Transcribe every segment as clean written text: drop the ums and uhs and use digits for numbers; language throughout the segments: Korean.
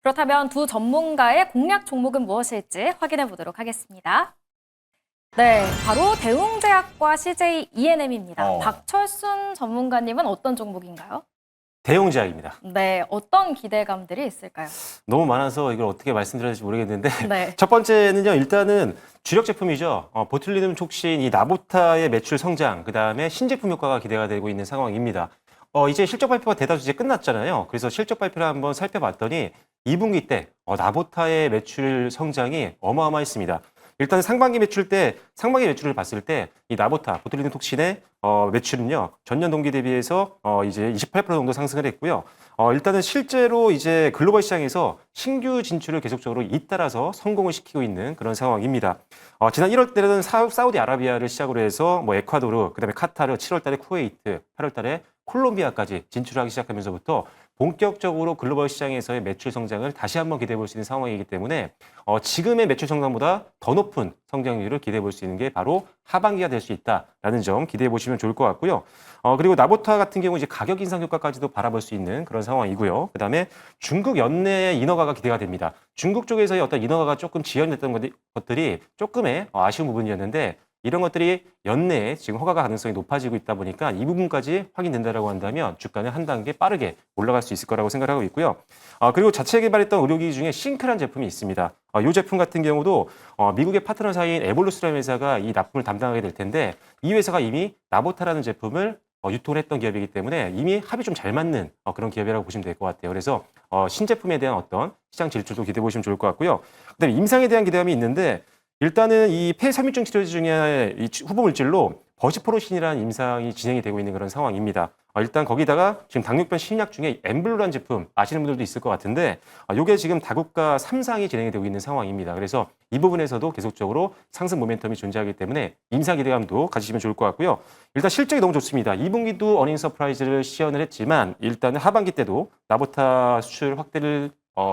그렇다면 두 전문가의 공략 종목은 무엇일지 확인해 보도록 하겠습니다. 네, 바로 대웅제약과 CJ ENM입니다. 박철순 전문가님은 어떤 종목인가요? 대웅제약입니다. 네, 어떤 기대감들이 있을까요? 너무 많아서 이걸 어떻게 말씀드려야 될지 모르겠는데 네. 첫 번째는요. 일단은 주력 제품이죠. 보툴리눔 톡신 이 나보타의 매출 성장, 그다음에 신제품 효과가 기대가 되고 있는 상황입니다. 이제 실적 발표가 대다수 이제 끝났잖아요. 그래서 실적 발표를 한번 살펴봤더니 2분기 때 나보타의 매출 성장이 어마어마했습니다. 일단 상반기 매출을 봤을 때 이 나보타 보툴리눔 톡신의 매출은요 전년 동기 대비해서 이제 28% 정도 상승을 했고요. 일단은 실제로 이제 글로벌 시장에서 신규 진출을 계속적으로 잇따라서 성공을 시키고 있는 그런 상황입니다. 지난 1월 때는 사우디아라비아를 시작으로 해서 뭐 에콰도르, 그다음에 카타르, 7월 달에 쿠웨이트, 8월 달에 콜롬비아까지 진출하기 시작하면서부터 본격적으로 글로벌 시장에서의 매출 성장을 다시 한번 기대해 볼 수 있는 상황이기 때문에 지금의 매출 성장보다 더 높은 성장률을 기대해 볼 수 있는 게 바로 하반기가 될 수 있다라는 점 기대해 보시면 좋을 것 같고요. 그리고 나보타 같은 경우 이제 가격 인상 효과까지도 바라볼 수 있는 그런 상황이고요. 그다음에 중국 연내의 인허가가 기대가 됩니다. 중국 쪽에서의 어떤 인허가가 조금 지연됐던 것들이 조금의 아쉬운 부분이었는데 이런 것들이 연내에 지금 허가가 가능성이 높아지고 있다 보니까 이 부분까지 확인된다라고 한다면 주가는 한 단계 빠르게 올라갈 수 있을 거라고 생각하고 있고요. 그리고 자체 개발했던 의료기기 중에 싱크라는 제품이 있습니다. 이 제품 같은 경우도 미국의 파트너사인 에볼루스라는 회사가 이 납품을 담당하게 될 텐데 이 회사가 이미 나보타라는 제품을 유통을 했던 기업이기 때문에 이미 합이 좀 잘 맞는 그런 기업이라고 보시면 될 것 같아요. 그래서 신제품에 대한 어떤 시장 진출도 기대해 보시면 좋을 것 같고요. 그다음에 임상에 대한 기대감이 있는데 일단은 이 폐섬유증 치료 중에 이 후보 물질로 버시포로신이라는 임상이 진행이 되고 있는 그런 상황입니다. 일단 거기다가 지금 당뇨병 신약 중에 엠블루라는 제품 아시는 분들도 있을 것 같은데 이게 지금 다국가 3상이 진행이 되고 있는 상황입니다. 그래서 이 부분에서도 계속적으로 상승 모멘텀이 존재하기 때문에 임상 기대감도 가지시면 좋을 것 같고요. 일단 실적이 너무 좋습니다. 2분기도 어닝 서프라이즈를 시연을 했지만 일단은 하반기 때도 나보타 수출 확대를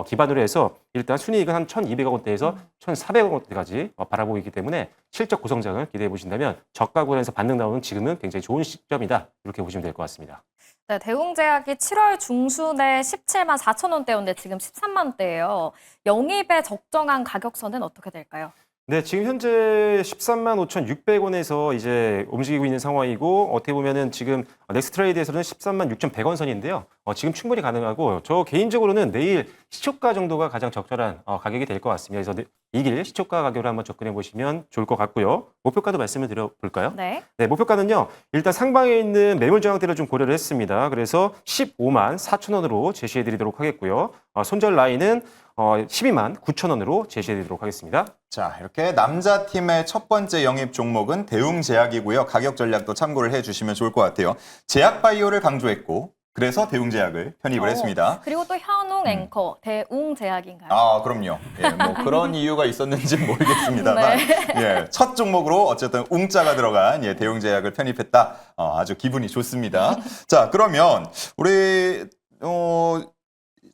기반으로 해서 일단 순이익은 한 1,200억 원대에서 1,400억 원대까지 바라보고 있기 때문에 실적 고성장을 기대해 보신다면 저가권에서 반등 나오는 지금은 굉장히 좋은 시점이다. 이렇게 보시면 될 것 같습니다. 네, 대웅제약이 7월 중순에 17만 4천 원대였는데 지금 13만 원대예요. 영입에 적정한 가격선은 어떻게 될까요? 네, 지금 현재 13만 5,600원에서 이제 움직이고 있는 상황이고 어떻게 보면은 지금 넥스트레이드에서는 13만 6,100원 선인데요. 지금 충분히 가능하고 저 개인적으로는 내일 시초가 정도가 가장 적절한 가격이 될 것 같습니다. 그래서 이 길 시초가 가격으로 한번 접근해 보시면 좋을 것 같고요. 목표가도 말씀을 드려볼까요? 네. 네, 목표가는요. 일단 상방에 있는 매물 저항대를 좀 고려를 했습니다. 그래서 15만 4천 원으로 제시해 드리도록 하겠고요. 손절 라인은 12만 9천 원으로 제시해 드리도록 하겠습니다. 자, 이렇게 남자팀의 첫 번째 영입 종목은 대웅제약이고요. 가격 전략도 참고를 해주시면 좋을 것 같아요. 제약바이오를 강조했고 그래서 대웅제약을 편입을 했습니다. 그리고 또 현웅 앵커, 대웅제약인가요? 그럼요. 예, 뭐 그런 이유가 있었는지는 모르겠습니다만 예, 첫 종목으로 어쨌든 웅자가 들어간 대웅제약을 편입했다. 아주 기분이 좋습니다. 자, 그러면 우리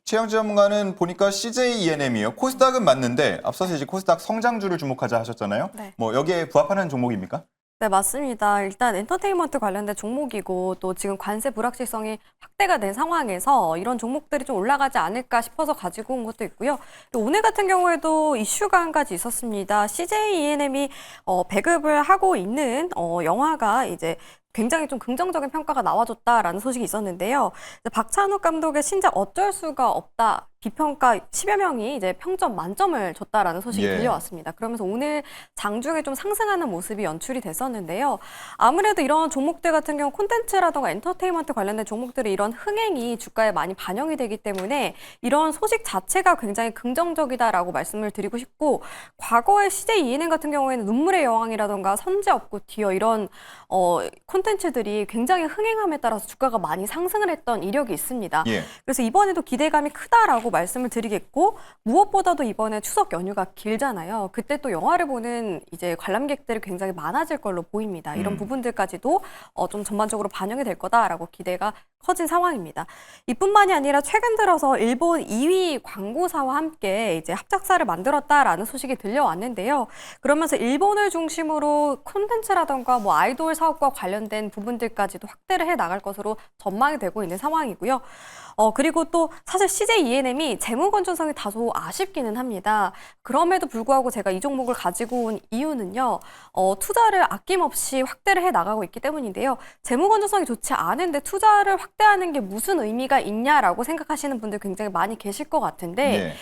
최영지 전문가는 보니까 CJ ENM이요. 코스닥은 맞는데 앞서서 이제 코스닥 성장주를 주목하자 하셨잖아요. 네. 뭐 여기에 부합하는 종목입니까? 네, 맞습니다. 일단 엔터테인먼트 관련된 종목이고 또 지금 관세 불확실성이 확대가 된 상황에서 이런 종목들이 좀 올라가지 않을까 싶어서 가지고 온 것도 있고요. 또 오늘 같은 경우에도 이슈가 한 가지 있었습니다. CJ ENM이 배급을 하고 있는 영화가 이제 굉장히 좀 긍정적인 평가가 나와줬다라는 소식이 있었는데요. 박찬욱 감독의 신작 어쩔 수가 없다. 비평가 10여 명이 이제 평점 만점을 줬다라는 소식이 들려왔습니다. 그러면서 오늘 장중에 좀 상승하는 모습이 연출이 됐었는데요. 아무래도 이런 종목들 같은 경우 콘텐츠라든가 엔터테인먼트 관련된 종목들의 이런 흥행이 주가에 많이 반영이 되기 때문에 이런 소식 자체가 굉장히 긍정적이다라고 말씀을 드리고 싶고 과거에 CJ ENM 같은 경우에는 눈물의 여왕이라든가 선제업고 디어 이런 콘텐츠들이 굉장히 흥행함에 따라서 주가가 많이 상승을 했던 이력이 있습니다. 그래서 이번에도 기대감이 크다라고 말씀을 드리겠고 무엇보다도 이번에 추석 연휴가 길잖아요. 그때 또 영화를 보는 이제 관람객들이 굉장히 많아질 걸로 보입니다. 이런 부분들까지도 좀 전반적으로 반영이 될 거다라고 기대가 커진 상황입니다. 이뿐만이 아니라 최근 들어서 일본 2위 광고사와 함께 이제 합작사를 만들었다라는 소식이 들려왔는데요. 그러면서 일본을 중심으로 콘텐츠라던가 뭐 아이돌 사업과 관련된 부분들까지도 확대를 해 나갈 것으로 전망이 되고 있는 상황이고요. 그리고 또 사실 CJ ENM이 이엔엠이 재무 건전성이 다소 아쉽기는 합니다. 그럼에도 불구하고 제가 이 종목을 가지고 온 이유는요. 투자를 아낌없이 확대를 해 나가고 있기 때문인데요. 재무 건전성이 좋지 않은데 투자를 확대하는 게 무슨 의미가 있냐라고 생각하시는 분들 굉장히 많이 계실 것 같은데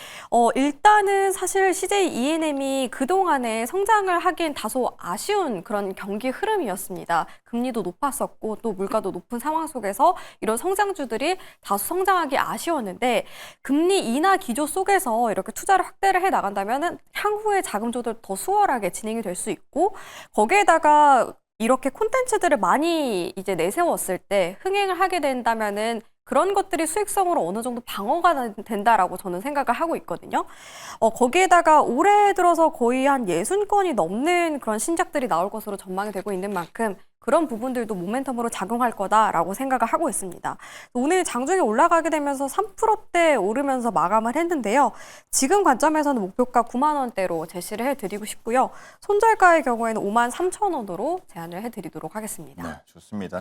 일단은 사실 CJ ENM이 그동안에 성장을 하기엔 다소 아쉬운 그런 경기 흐름이었습니다. 금리도 높았었고 또 물가도 높은 상황 속에서 이런 성장주들이 다소 성장하기 아쉬웠는데 금리 인하 기조 속에서 이렇게 투자를 확대를 해 나간다면은 향후에 자금 조달 더 수월하게 진행이 될 수 있고 거기에다가 이렇게 콘텐츠들을 많이 이제 내세웠을 때 흥행을 하게 된다면은 그런 것들이 수익성으로 어느 정도 방어가 된다라고 저는 생각을 하고 있거든요. 거기에다가 올해 들어서 거의 한 60건이 넘는 그런 신작들이 나올 것으로 전망이 되고 있는 만큼 그런 부분들도 모멘텀으로 작용할 거다라고 생각을 하고 있습니다. 오늘 장중에 올라가게 되면서 3%대 오르면서 마감을 했는데요. 지금 관점에서는 목표가 9만 원대로 제시를 해드리고 싶고요. 손절가의 경우에는 5만 3천 원으로 제안을 해드리도록 하겠습니다. 네, 좋습니다.